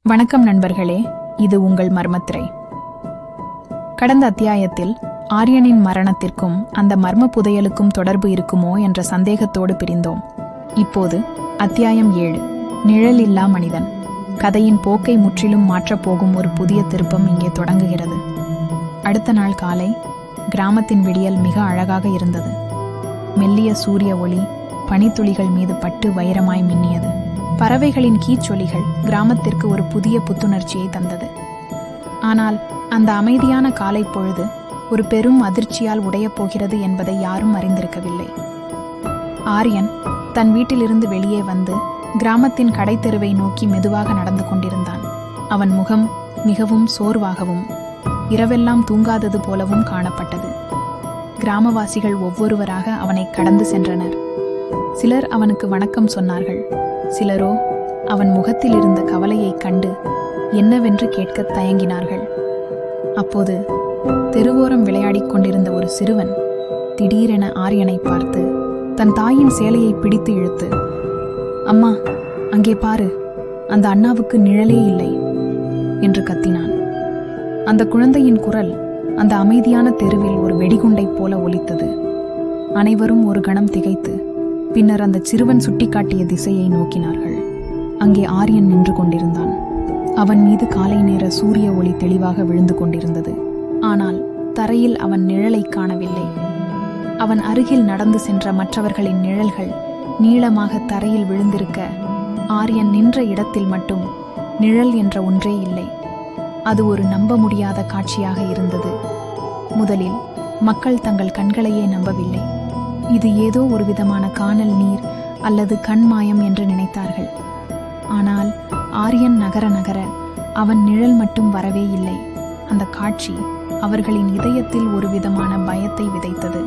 வணக்கம் நண்பர்களே, இது உங்கள் மர்மத்திரை. கடந்த அத்தியாயத்தில் ஆரியனின் மரணத்திற்கும் அந்த மர்ம புதையலுக்கும் தொடர்பு இருக்குமோ என்ற சந்தேகத்தோடு பிரிந்தோம். இப்போது அத்தியாயம் 7, நிழல் இல்லா மனிதன். கதையின் போக்கை முற்றிலும் மாற்றப்போகும் ஒரு புதிய திருப்பம் இங்கே தொடங்குகிறது. அடுத்த நாள் காலை கிராமத்தின் விடியல் மிக அழகாக இருந்தது. மெல்லிய சூரிய ஒளி பனித்துளிகள் மீது பட்டு வைரமாய் மின்னியது. பறவைகளின் கீச்சொலிகள் கிராமத்திற்கு ஒரு புதிய புத்துணர்ச்சியை தந்தது. ஆனால் அந்த அமைதியான காலை பொழுது ஒரு பெரும் அதிர்ச்சியால் உடையப் போகிறது என்பதை யாரும் அறிந்திருக்கவில்லை. ஆரியன் தன் வீட்டிலிருந்து வெளியே வந்து கிராமத்தின் கடைத்தெருவை நோக்கி மெதுவாக நடந்து கொண்டிருந்தான். அவன் முகம் மிகவும் சோர்வாகவும் இரவெல்லாம் தூங்காதது போலவும் காணப்பட்டது. கிராமவாசிகள் ஒவ்வொருவராக அவனை கடந்து சென்றனர். சிலர் அவனுக்கு வணக்கம் சொன்னார்கள். சிலரோ அவன் முகத்தில் இருந்த கவலையைக் கண்டு என்னவென்று கேட்க தயங்கினார்கள். அப்போது தெருவோரம் விளையாடிக் கொண்டிருந்த ஒரு சிறுவன் திடீரென ஆரியனை பார்த்து தன் தாயின் சேலையை பிடித்து இழுத்து, "அம்மா, அங்கே பாரு, அந்த அண்ணாவுக்கு நிழலே இல்லை" என்று கத்தினான். அந்த குழந்தையின் குரல் அந்த அமைதியான தெருவில் ஒரு வெடிகுண்டைப் போல ஒலித்தது. அனைவரும் ஒரு கணம் திகைத்து பின்னர் அந்த சிறுவன் சுட்டிக்காட்டிய திசையை நோக்கினார்கள். அங்கே ஆரியன் நின்று கொண்டிருந்தான். அவன் மீது காலை நேர சூரிய ஒளி தெளிவாக விழுந்து கொண்டிருந்தது. ஆனால் தரையில் அவன் நிழலை காணவில்லை. அவன் அருகில் நடந்து சென்ற மற்றவர்களின் நிழல்கள் நீளமாக தரையில் விழுந்திருக்க, ஆரியன் நின்ற இடத்தில் மட்டும் நிழல் என்ற ஒன்றே இல்லை. அது ஒரு நம்ப முடியாத காட்சியாக இருந்தது. முதலில் மக்கள் தங்கள் கண்களையே நம்பவில்லை. இது ஏதோ ஒரு விதமான காணல் நீர் அல்லது கண்மாயம் என்று நினைத்தார்கள். ஆனால் ஆரியன் நகர நகர அவன் நிழல் மட்டும் வரவே இல்லை. அந்த காட்சி அவர்களின் இதயத்தில் ஒரு விதமான பயத்தை விதைத்தது.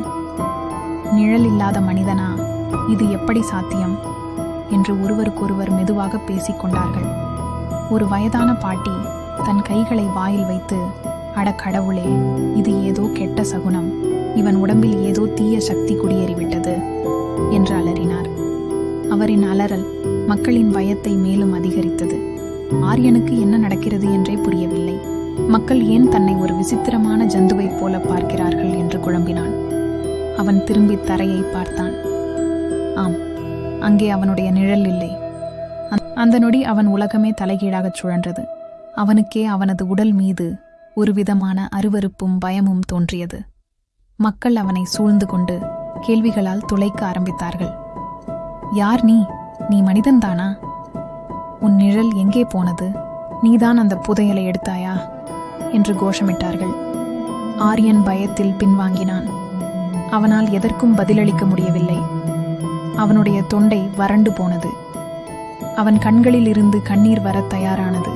நிழல் இல்லாத மனிதனா, இது எப்படி சாத்தியம் என்று ஒருவருக்கொருவர் மெதுவாக பேசிக்கொண்டார்கள். ஒரு வயதான பாட்டி தன் கைகளை வாயில் வைத்து, "அட கடவுளே, இது ஏதோ கெட்ட சகுனம். இவன் உடம்பில் ஏதோ தீய சக்தி குடியேறிவிட்டது" என்று அலறினார். அவரின் அலறல் மக்களின் பயத்தை மேலும் அதிகரித்தது. ஆரியனுக்கு என்ன நடக்கிறது என்றே புரியவில்லை. மக்கள் ஏன் தன்னை ஒரு விசித்திரமான ஜந்துவைப் போல பார்க்கிறார்கள் என்று குழம்பினான். அவன் திரும்பி தரையை பார்த்தான். ஆம், அங்கே அவனுடைய நிழல் இல்லை. அந்த நொடி அவன் உலகமே தலைகீழாகச் சுழன்றது. அவனுக்கே அவனது உடல் மீது ஒரு விதமான அருவருப்பும் பயமும் தோன்றியது. மக்கள் அவனை சூழ்ந்து கொண்டு கேள்விகளால் துளைக்க ஆரம்பித்தார்கள். "யார் நீ? நீ மனிதன்தானா? உன் நிழல் எங்கே போனது? நீதான் அந்த புதையலை எடுத்தாயா?" என்று கோஷமிட்டார்கள். ஆரியன் பயத்தில் பின்வாங்கினான். அவனால் எதற்கும் பதிலளிக்க முடியவில்லை. அவனுடைய தொண்டை வறண்டு போனது. அவன் கண்களில் இருந்து கண்ணீர் வர தயாரானது.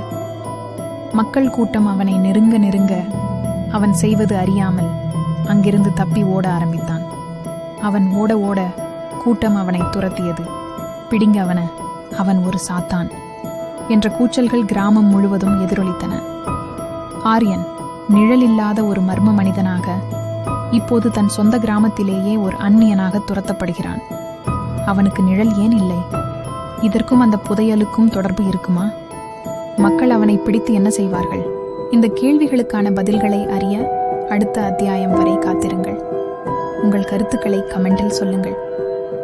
மக்கள் கூட்டம் அவனை நெருங்க நெருங்க அவன் செய்வது அறியாமல் அங்கிருந்து தப்பி ஓட ஆரம்பித்தான். அவன் ஓட ஓட கூட்டம் அவனை துரத்தியது. "பிடிங்க அவன, அவன் ஒரு சாத்தான்" என்ற கூச்சல்கள் கிராமம் முழுவதும் எதிரொலித்தன. ஆரியன் நிழலில்லாத ஒரு மர்ம மனிதனாக இப்போது தன் சொந்த கிராமத்திலேயே ஒரு அந்நியனாக துரத்தப்படுகிறான். அவனுக்கு நிழல் ஏன் இல்லை? இதற்கும் அந்த புதையலுக்கும் தொடர்பு இருக்குமா? மக்கள் அவனை பிடித்து என்ன செய்வார்கள்? இந்த கேள்விகளுக்கான பதில்களை அறிய அடுத்த அத்தியாயம் வரை காத்திருங்கள். உங்கள் கருத்துக்களை கமெண்டில் சொல்லுங்கள்.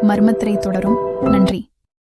மர்மத்திரை தொடரும். நன்றி.